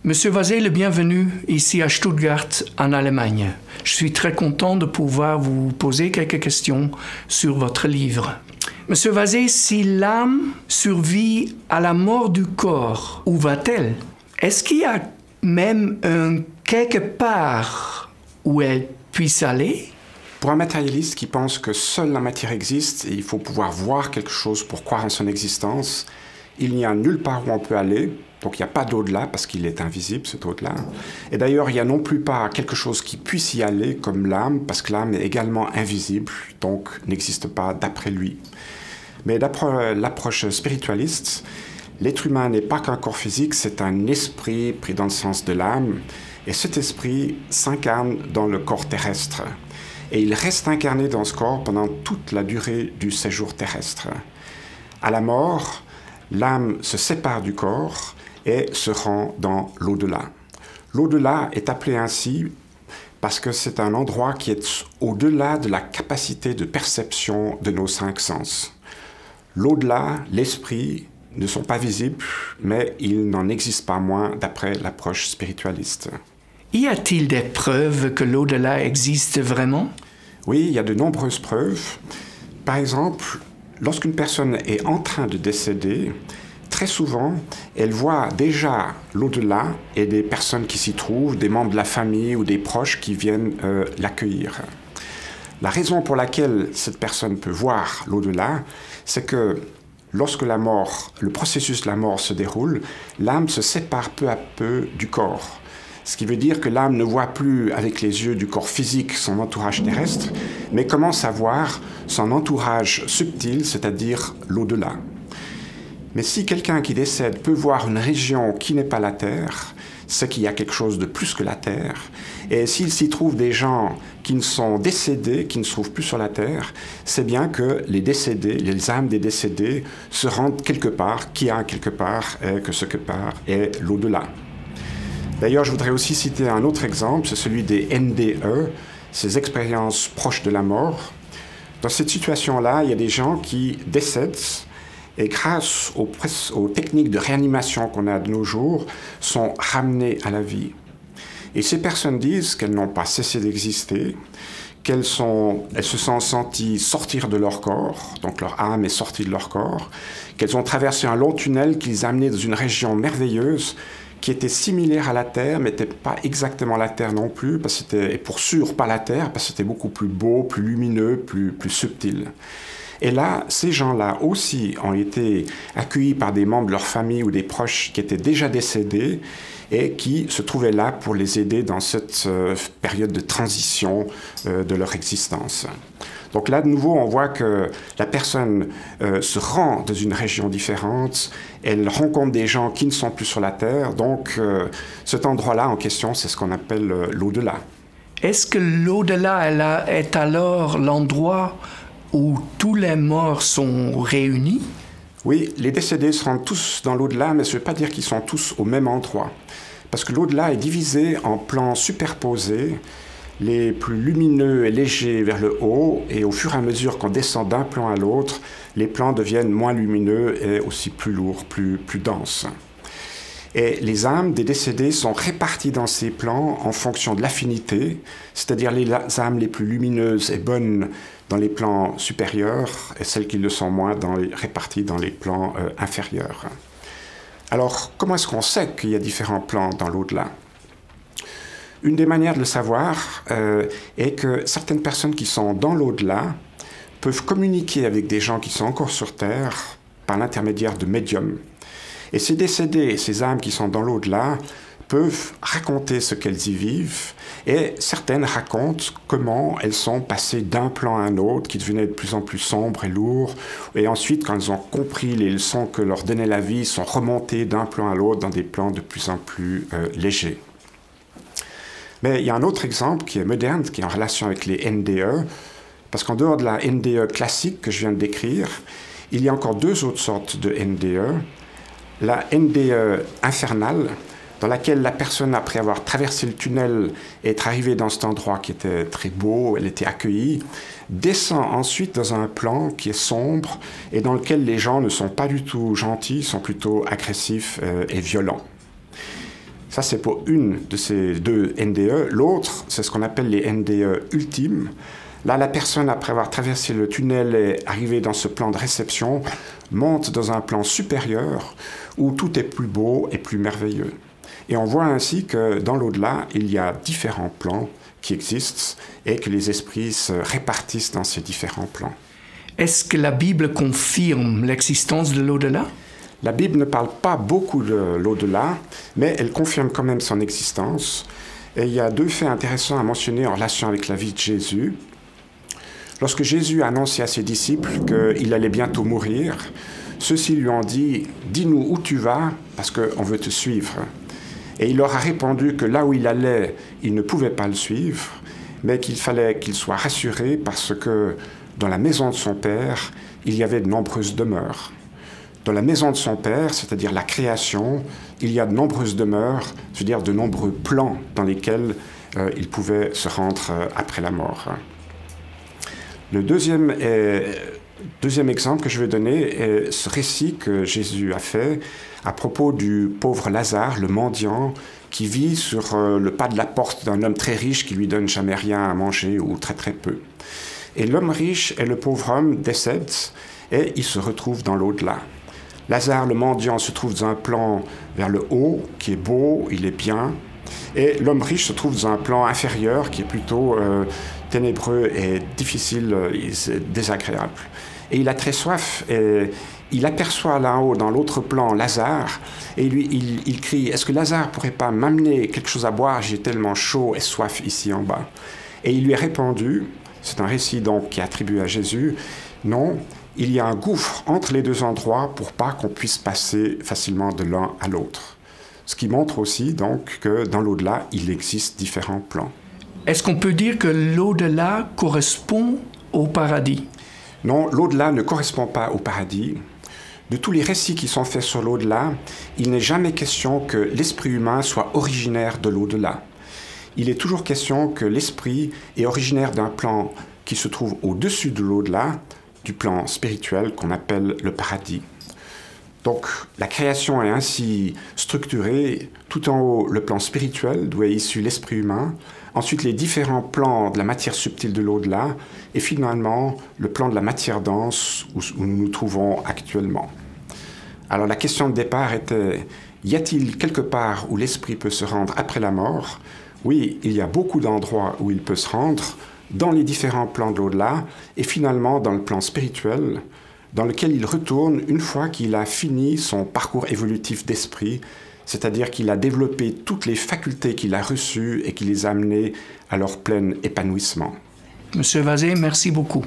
Monsieur Vazé, le bienvenu ici à Stuttgart, en Allemagne. Je suis très content de pouvoir vous poser quelques questions sur votre livre. Monsieur Vazé, si l'âme survit à la mort du corps, où va-t-elle? Est-ce qu'il y a même quelque part où elle puisse aller? Pour un matérialiste qui pense que seule la matière existe et il faut pouvoir voir quelque chose pour croire en son existence, il n'y a nulle part où on peut aller, donc il n'y a pas d'au-delà parce qu'il est invisible, cet au-delà. Et d'ailleurs, il n'y a non plus pas quelque chose qui puisse y aller comme l'âme, parce que l'âme est également invisible, donc n'existe pas d'après lui. Mais d'après l'approche spiritualiste, l'être humain n'est pas qu'un corps physique, c'est un esprit pris dans le sens de l'âme, et cet esprit s'incarne dans le corps terrestre. Et il reste incarné dans ce corps pendant toute la durée du séjour terrestre. À la mort, l'âme se sépare du corps et se rend dans l'au-delà. L'au-delà est appelé ainsi parce que c'est un endroit qui est au-delà de la capacité de perception de nos 5 sens. L'au-delà, l'esprit, ne sont pas visibles, mais il n'en existe pas moins d'après l'approche spiritualiste. Y a-t-il des preuves que l'au-delà existe vraiment? Oui, il y a de nombreuses preuves. Par exemple, lorsqu'une personne est en train de décéder, très souvent, elle voit déjà l'au-delà et des personnes qui s'y trouvent, des membres de la famille ou des proches qui viennent l'accueillir. La raison pour laquelle cette personne peut voir l'au-delà, c'est que lorsque la mort, le processus de la mort se déroule, l'âme se sépare peu à peu du corps. Ce qui veut dire que l'âme ne voit plus avec les yeux du corps physique son entourage terrestre, mais commence à voir son entourage subtil, c'est-à-dire l'au-delà. Mais si quelqu'un qui décède peut voir une région qui n'est pas la Terre, c'est qu'il y a quelque chose de plus que la Terre. Et s'il s'y trouve des gens qui ne sont décédés, qui ne se trouvent plus sur la Terre, c'est bien que les décédés, les âmes des décédés, se rendent quelque part, qu'il y a quelque part, et que ce quelque part est l'au-delà. D'ailleurs, je voudrais aussi citer un autre exemple, c'est celui des NDE, ces expériences proches de la mort. Dans cette situation-là, il y a des gens qui décèdent et grâce aux techniques de réanimation qu'on a de nos jours, sont ramenés à la vie. Et ces personnes disent qu'elles n'ont pas cessé d'exister, elles se sont senties sortir de leur corps, donc leur âme est sortie de leur corps, qu'elles ont traversé un long tunnel qui les a amenés dans une région merveilleuse qui était similaire à la Terre, mais n'était pas exactement la Terre non plus, parce que c'était, et pour sûr pas la Terre, parce que c'était beaucoup plus beau, plus lumineux, plus subtil. Et là, ces gens-là aussi ont été accueillis par des membres de leur famille ou des proches qui étaient déjà décédés et qui se trouvaient là pour les aider dans cette période de transition de leur existence. Donc là, de nouveau, on voit que la personne se rend dans une région différente, elle rencontre des gens qui ne sont plus sur la Terre, donc cet endroit-là en question, c'est ce qu'on appelle l'au-delà. Est-ce que l'au-delà est alors l'endroit où tous les morts sont réunis? Oui, les décédés se rendent tous dans l'au-delà, mais ça ne veut pas dire qu'ils sont tous au même endroit. Parce que l'au-delà est divisé en plans superposés, les plus lumineux et légers vers le haut, et au fur et à mesure qu'on descend d'un plan à l'autre, les plans deviennent moins lumineux et aussi plus lourds, plus denses. Et les âmes des décédés sont réparties dans ces plans en fonction de l'affinité, c'est-à-dire les âmes les plus lumineuses et bonnes dans les plans supérieurs et celles qui le sont moins réparties dans les plans inférieurs. Alors, comment est-ce qu'on sait qu'il y a différents plans dans l'au-delà? Une des manières de le savoir est que certaines personnes qui sont dans l'au-delà peuvent communiquer avec des gens qui sont encore sur Terre par l'intermédiaire de médiums. Et ces décédés, ces âmes qui sont dans l'au-delà, peuvent raconter ce qu'elles y vivent, et certaines racontent comment elles sont passées d'un plan à un autre, qui devenait de plus en plus sombre et lourd, et ensuite, quand elles ont compris les leçons que leur donnait la vie, sont remontées d'un plan à l'autre dans des plans de plus en plus légers. Mais il y a un autre exemple qui est moderne, qui est en relation avec les NDE, parce qu'en dehors de la NDE classique que je viens de décrire, il y a encore 2 autres sortes de NDE. La NDE infernale, dans laquelle la personne, après avoir traversé le tunnel, est arrivée dans cet endroit qui était très beau, elle était accueillie, descend ensuite dans un plan qui est sombre et dans lequel les gens ne sont pas du tout gentils, sont plutôt agressifs et violents. Ça, c'est pour une de ces deux NDE. L'autre, c'est ce qu'on appelle les NDE ultimes. Là, la personne, après avoir traversé le tunnel et arrivé dans ce plan de réception, monte dans un plan supérieur où tout est plus beau et plus merveilleux. Et on voit ainsi que dans l'au-delà, il y a différents plans qui existent et que les esprits se répartissent dans ces différents plans. Est-ce que la Bible confirme l'existence de l'au-delà? La Bible ne parle pas beaucoup de l'au-delà, mais elle confirme quand même son existence. Et il y a deux faits intéressants à mentionner en relation avec la vie de Jésus. Lorsque Jésus a annoncé à ses disciples qu'il allait bientôt mourir, ceux-ci lui ont dit « Dis-nous où tu vas, parce qu'on veut te suivre ». Et il leur a répondu que là où il allait, il ne pouvait pas le suivre, mais qu'il fallait qu'il soit rassuré parce que dans la maison de son Père, il y avait de nombreuses demeures. Dans la maison de son Père, c'est-à-dire la création, il y a de nombreuses demeures, c'est-à-dire de nombreux plans dans lesquels il pouvait se rendre après la mort. Le deuxième exemple que je vais donner est ce récit que Jésus a fait à propos du pauvre Lazare, le mendiant, qui vit sur le pas de la porte d'un homme très riche qui lui donne jamais rien à manger ou très très peu. Et l'homme riche et le pauvre homme décèdent et ils se retrouvent dans l'au-delà. Lazare, le mendiant, se trouve dans un plan vers le haut, qui est beau, il est bien, et l'homme riche se trouve dans un plan inférieur, qui est plutôt ténébreux et difficile, désagréable. Et il a très soif, et il aperçoit là-haut, dans l'autre plan, Lazare, et lui, il crie « Est-ce que Lazare pourrait pas m'amener quelque chose à boire? J'ai tellement chaud et soif ici en bas. » Et il lui est répondu, c'est un récit donc qui est attribué à Jésus, « Non, il y a un gouffre entre les deux endroits pour pas qu'on puisse passer facilement de l'un à l'autre. » Ce qui montre aussi donc que dans l'au-delà, il existe différents plans. Est-ce qu'on peut dire que l'au-delà correspond au paradis? Non, l'au-delà ne correspond pas au paradis. De tous les récits qui sont faits sur l'au-delà, il n'est jamais question que l'esprit humain soit originaire de l'au-delà. Il est toujours question que l'esprit est originaire d'un plan qui se trouve au-dessus de l'au-delà, du plan spirituel qu'on appelle le paradis. Donc la création est ainsi structurée, tout en haut le plan spirituel d'où est issu l'esprit humain, ensuite les différents plans de la matière subtile de l'au-delà, et finalement le plan de la matière dense où nous nous trouvons actuellement. Alors la question de départ était, y a-t-il quelque part où l'esprit peut se rendre après la mort? Oui, il y a beaucoup d'endroits où il peut se rendre, dans les différents plans de l'au-delà, et finalement dans le plan spirituel, dans lequel il retourne une fois qu'il a fini son parcours évolutif d'esprit, c'est-à-dire qu'il a développé toutes les facultés qu'il a reçues et qui les a amenées à leur plein épanouissement. Monsieur Vazé, merci beaucoup.